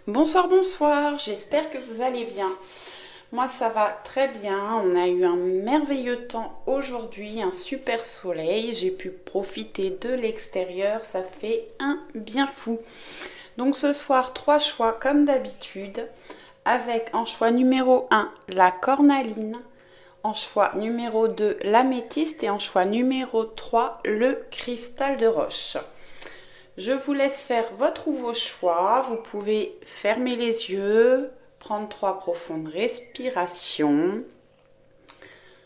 Bonsoir, bonsoir, j'espère que vous allez bien. Moi ça va très bien, on a eu un merveilleux temps aujourd'hui, un super soleil, j'ai pu profiter de l'extérieur, ça fait un bien fou. Donc ce soir, trois choix comme d'habitude, avec en choix numéro 1 la cornaline, en choix numéro 2 l'améthyste et en choix numéro 3 le cristal de roche. Je vous laisse faire votre ou vos choix. Vous pouvez fermer les yeux, prendre 3 profondes respirations.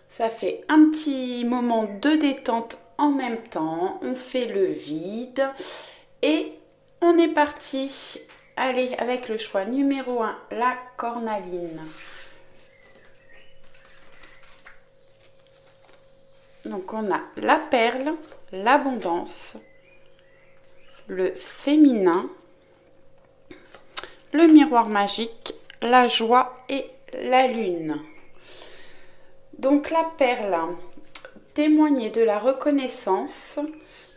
Ça fait un petit moment de détente en même temps. On fait le vide et on est parti. Allez, avec le choix numéro 1, la cornaline. Donc on a la perle, l'abondance, le féminin, le miroir magique, la joie et la lune. Donc la perle, témoignez de la reconnaissance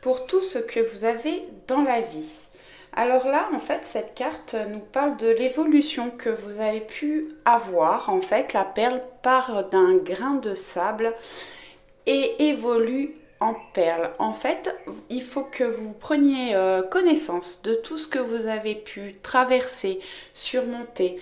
pour tout ce que vous avez dans la vie. Alors là, en fait, cette carte nous parle de l'évolution que vous avez pu avoir. En fait, la perle part d'un grain de sable et évolue en perle. En fait, il faut que vous preniez connaissance de tout ce que vous avez pu traverser, surmonter.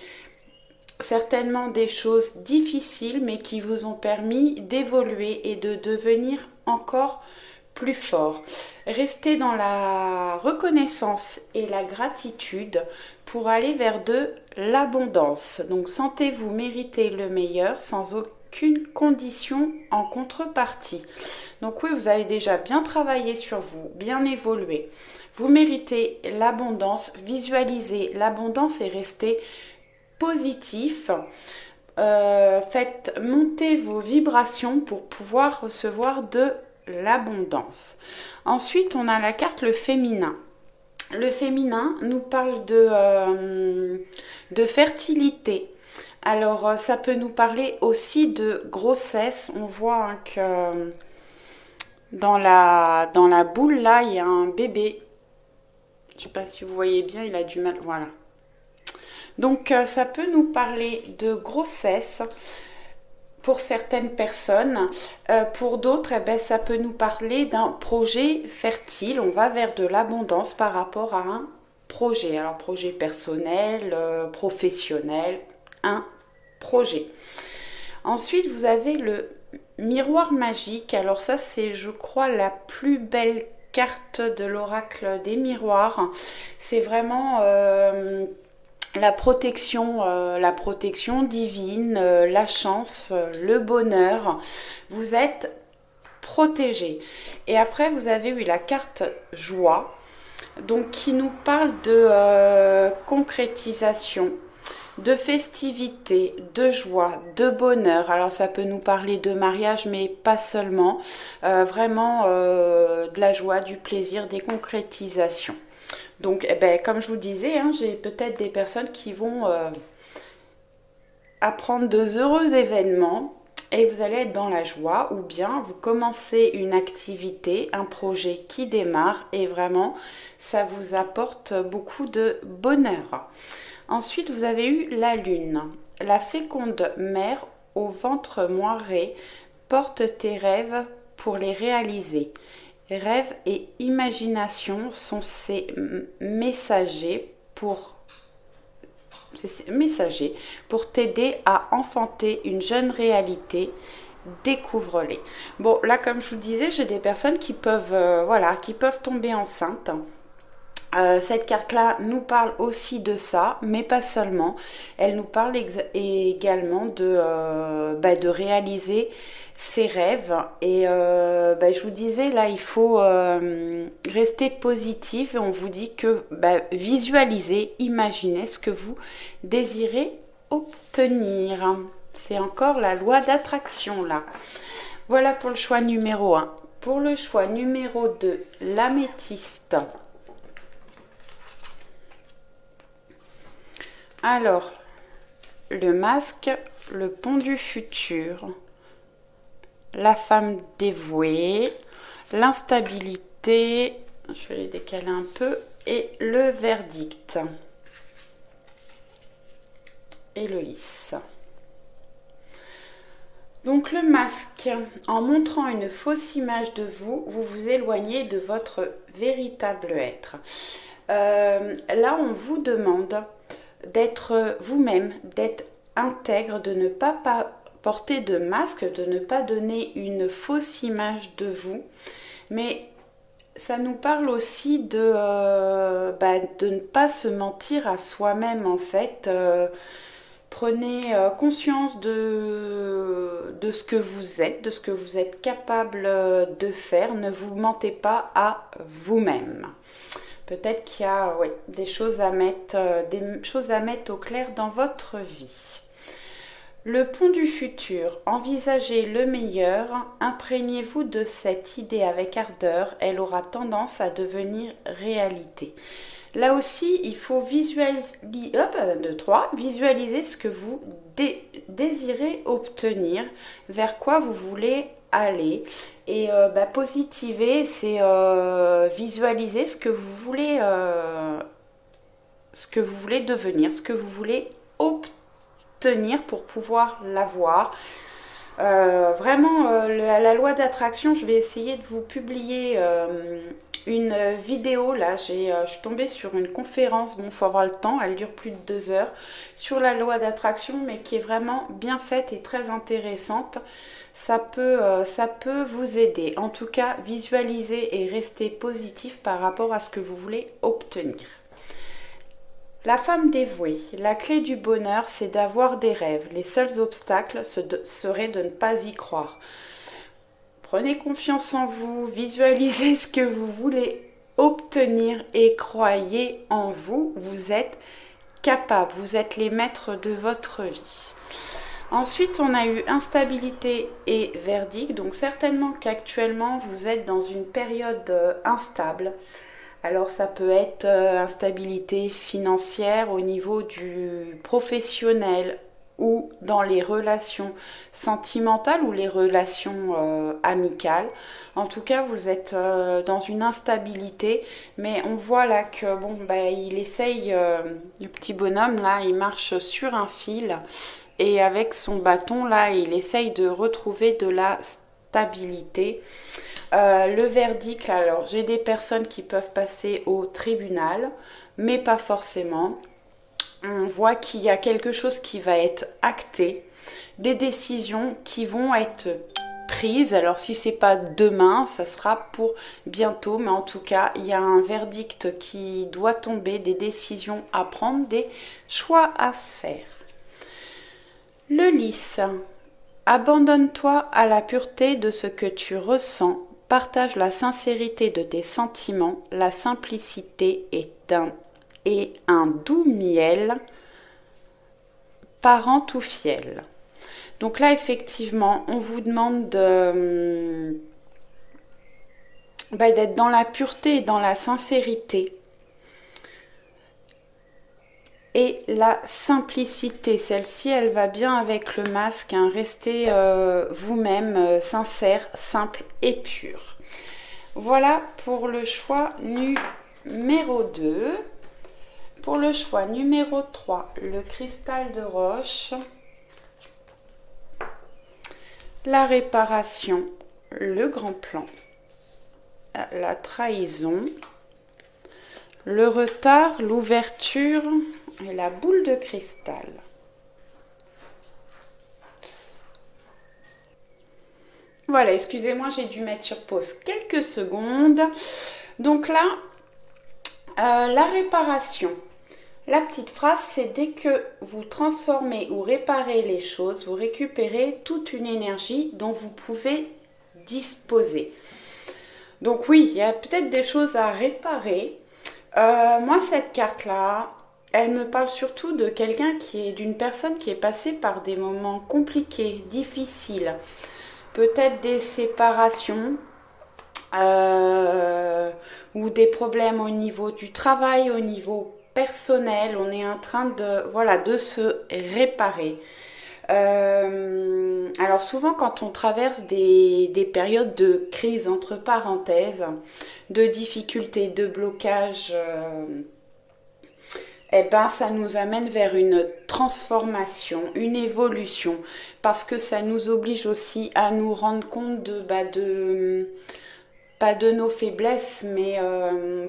Certainement des choses difficiles, mais qui vous ont permis d'évoluer et de devenir encore plus fort. Restez dans la reconnaissance et la gratitude pour aller vers de l'abondance. Donc sentez-vous mériter le meilleur sans aucune condition en contrepartie. Donc oui, vous avez déjà bien travaillé sur vous, bien évolué. Vous méritez l'abondance, visualisez l'abondance et restez positif. Faites monter vos vibrations pour pouvoir recevoir de l'abondance. Ensuite, on a la carte le féminin. Le féminin nous parle de fertilité. Alors, ça peut nous parler aussi de grossesse. On voit que dans la boule, là, il y a un bébé. Je ne sais pas si vous voyez bien, il a du mal. Voilà. Donc, ça peut nous parler de grossesse pour certaines personnes. Pour d'autres, ça peut nous parler d'un projet fertile. On va vers de l'abondance par rapport à un projet. Alors, projet personnel, professionnel, un projet. Ensuite, vous avez le miroir magique. Alors ça, c'est, je crois, la plus belle carte de l'oracle des miroirs. C'est vraiment la protection divine, la chance, le bonheur. Vous êtes protégé. Et après, vous avez eu la carte joie, donc qui nous parle de concrétisation, de festivité, de joie, de bonheur. Alors ça peut nous parler de mariage, mais pas seulement. Vraiment de la joie, du plaisir, des concrétisations. Donc, comme je vous disais, j'ai peut-être des personnes qui vont apprendre de heureux événements et vous allez être dans la joie, ou bien vous commencez une activité, un projet qui démarre et vraiment ça vous apporte beaucoup de bonheur. Ensuite, vous avez eu la lune. La féconde mère au ventre moiré porte tes rêves pour les réaliser. Rêve et imagination sont ces messagers pour t'aider à enfanter une jeune réalité. Découvre-les. Bon, là, comme je vous le disais, j'ai des personnes qui peuvent, qui peuvent tomber enceintes. Cette carte-là nous parle aussi de ça, mais pas seulement. Elle nous parle également de réaliser ses rêves. Et je vous disais, là, il faut rester positif. Et on vous dit que visualisez, imaginez ce que vous désirez obtenir. C'est encore la loi d'attraction, là. Voilà pour le choix numéro 1. Pour le choix numéro 2, l'améthyste. Alors, le masque, le pont du futur, la femme dévouée, l'instabilité, je vais les décaler un peu, et le verdict. et le lys. Donc le masque, en montrant une fausse image de vous, vous vous éloignez de votre véritable être. Là, on vous demande d'être vous-même, d'être intègre, de ne pas porter de masque, de ne pas donner une fausse image de vous. Mais ça nous parle aussi de ne pas se mentir à soi-même en fait. Prenez conscience de ce que vous êtes, de ce que vous êtes capable de faire. Ne vous mentez pas à vous-même. Peut-être qu'il y a des choses à mettre au clair dans votre vie. Le pont du futur, envisagez le meilleur, imprégnez-vous de cette idée avec ardeur, elle aura tendance à devenir réalité. Là aussi, il faut visualiser ce que vous désirez obtenir, vers quoi vous voulez aller. Et positiver, c'est visualiser ce que vous voulez devenir, ce que vous voulez obtenir pour pouvoir l'avoir. Vraiment, la loi d'attraction, je vais essayer de vous publier une vidéo. Là, je suis tombée sur une conférence, bon, il faut avoir le temps, elle dure plus de 2 heures, sur la loi d'attraction, mais qui est vraiment bien faite et très intéressante. Ça peut vous aider. En tout cas, visualisez et restez positif par rapport à ce que vous voulez obtenir. La femme dévouée, la clé du bonheur, c'est d'avoir des rêves. Les seuls obstacles seraient de ne pas y croire. Prenez confiance en vous, visualisez ce que vous voulez obtenir et croyez en vous. Vous êtes capable, vous êtes les maîtres de votre vie. Ensuite, on a eu instabilité et verdict. Donc certainement qu'actuellement, vous êtes dans une période instable. Alors ça peut être instabilité financière au niveau du professionnel ou dans les relations sentimentales ou les relations amicales. En tout cas, vous êtes dans une instabilité, mais on voit là que bon, il essaye, le petit bonhomme là, il marche sur un fil et avec son bâton là, il essaye de retrouver de la stabilité. Le verdict, alors j'ai des personnes qui peuvent passer au tribunal, mais pas forcément. On voit qu'il y a quelque chose qui va être acté, des décisions qui vont être prises. Alors si c'est pas demain, ça sera pour bientôt, mais en tout cas, il y a un verdict qui doit tomber, des décisions à prendre, des choix à faire. Le lys. Abandonne-toi à la pureté de ce que tu ressens. Partage la sincérité de tes sentiments. La simplicité est un doux miel, parent tout fiel. Donc là, effectivement, on vous demande d'être dans la pureté et dans la sincérité. Et la simplicité, celle-ci, elle va bien avec le masque. Hein. Restez vous-même, sincère, simple et pur. Voilà pour le choix numéro 2. Pour le choix numéro 3, le cristal de roche, la réparation, le grand plan, la trahison, le retard, l'ouverture et la boule de cristal. Voilà, excusez-moi, j'ai dû mettre sur pause quelques secondes. Donc là, la réparation. La petite phrase, c'est dès que vous transformez ou réparez les choses, vous récupérez toute une énergie dont vous pouvez disposer. Donc oui, il y a peut-être des choses à réparer. Moi, cette carte-là, elle me parle surtout de quelqu'un d'une personne qui est passée par des moments compliqués, difficiles. Peut-être des séparations ou des problèmes au niveau du travail, au niveau personnel. On est en train de se réparer. Alors souvent quand on traverse des périodes de crise entre parenthèses, de difficultés, de blocages, eh ben, ça nous amène vers une transformation, une évolution, parce que ça nous oblige aussi à nous rendre compte pas de nos faiblesses, mais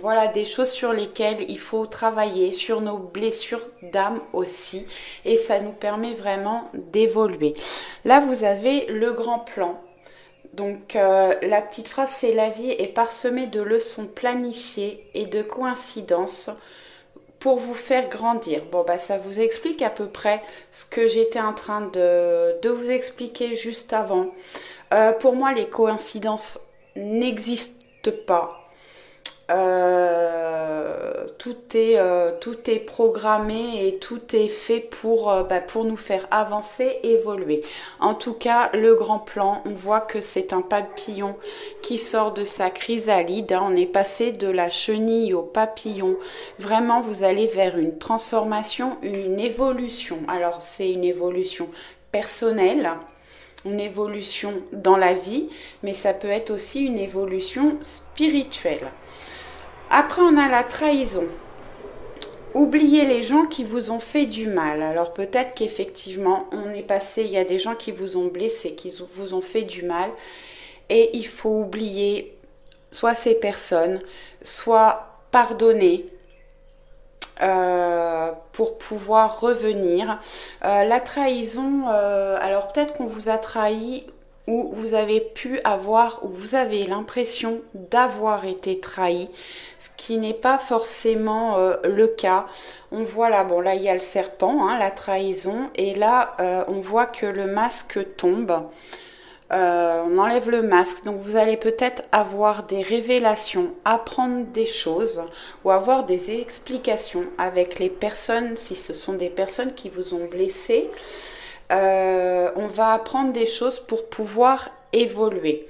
voilà, des choses sur lesquelles il faut travailler, sur nos blessures d'âme aussi, et ça nous permet vraiment d'évoluer. Là, vous avez le grand plan. Donc la petite phrase, c'est: la vie est parsemée de leçons planifiées et de coïncidences pour vous faire grandir. Bon, bah ça vous explique à peu près ce que j'étais en train de vous expliquer juste avant. Pour moi, les coïncidences n'existent pas. Tout est programmé et tout est fait pour nous faire avancer, évoluer. En tout cas, le grand plan, on voit que c'est un papillon qui sort de sa chrysalide. On est passé de la chenille au papillon. Vraiment, vous allez vers une transformation, une évolution. Alors, c'est une évolution personnelle, une évolution dans la vie, mais ça peut être aussi une évolution spirituelle. Après, on a la trahison. Oubliez les gens qui vous ont fait du mal. Alors peut-être qu'effectivement, on est passé, il y a des gens qui vous ont blessé, qui vous ont fait du mal. Et il faut oublier soit ces personnes, soit pardonner pour pouvoir revenir. La trahison, alors peut-être qu'on vous a trahi, où vous avez pu avoir, ou vous avez l'impression d'avoir été trahi, ce qui n'est pas forcément le cas. On voit là, bon là il y a le serpent, hein, la trahison, et là on voit que le masque tombe. On enlève le masque, donc vous allez peut-être avoir des révélations, apprendre des choses ou avoir des explications avec les personnes, si ce sont des personnes qui vous ont blessé. On va apprendre des choses pour pouvoir évoluer.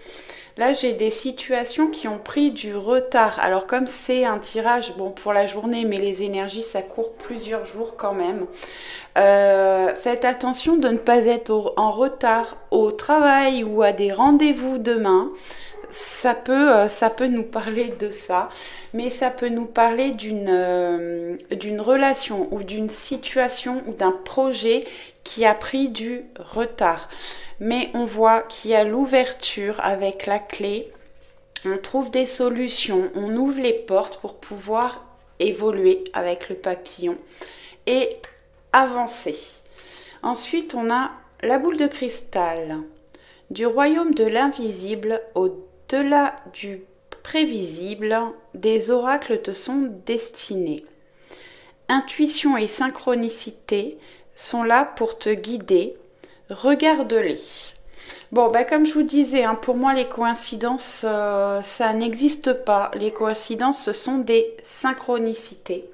Là, j'ai des situations qui ont pris du retard. Alors, comme c'est un tirage, bon, pour la journée, mais les énergies, ça court plusieurs jours quand même. Faites attention de ne pas être en retard au travail ou à des rendez-vous demain. Ça peut nous parler de ça, mais ça peut nous parler d'une relation ou d'une situation ou d'un projet qui a pris du retard. Mais on voit qu'il y a l'ouverture avec la clé, on trouve des solutions, on ouvre les portes pour pouvoir évoluer avec le papillon et avancer. Ensuite, on a la boule de cristal. Du royaume de l'invisible au-delà du prévisible, des oracles te sont destinés. Intuition et synchronicité sont là pour te guider. Regarde-les. Bon, comme je vous disais, hein, pour moi, les coïncidences, ça n'existe pas. Les coïncidences, ce sont des synchronicités.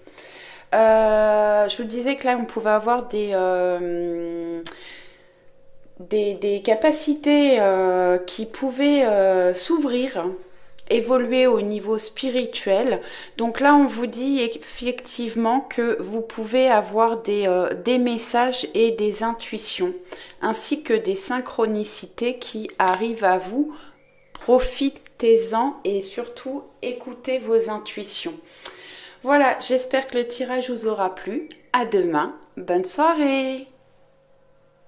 Je vous disais que là, on pouvait avoir des capacités qui pouvaient s'ouvrir, évoluer au niveau spirituel. Donc là, on vous dit effectivement que vous pouvez avoir des messages et des intuitions, ainsi que des synchronicités qui arrivent à vous. Profitez-en et surtout écoutez vos intuitions. Voilà, j'espère que le tirage vous aura plu. À demain, bonne soirée!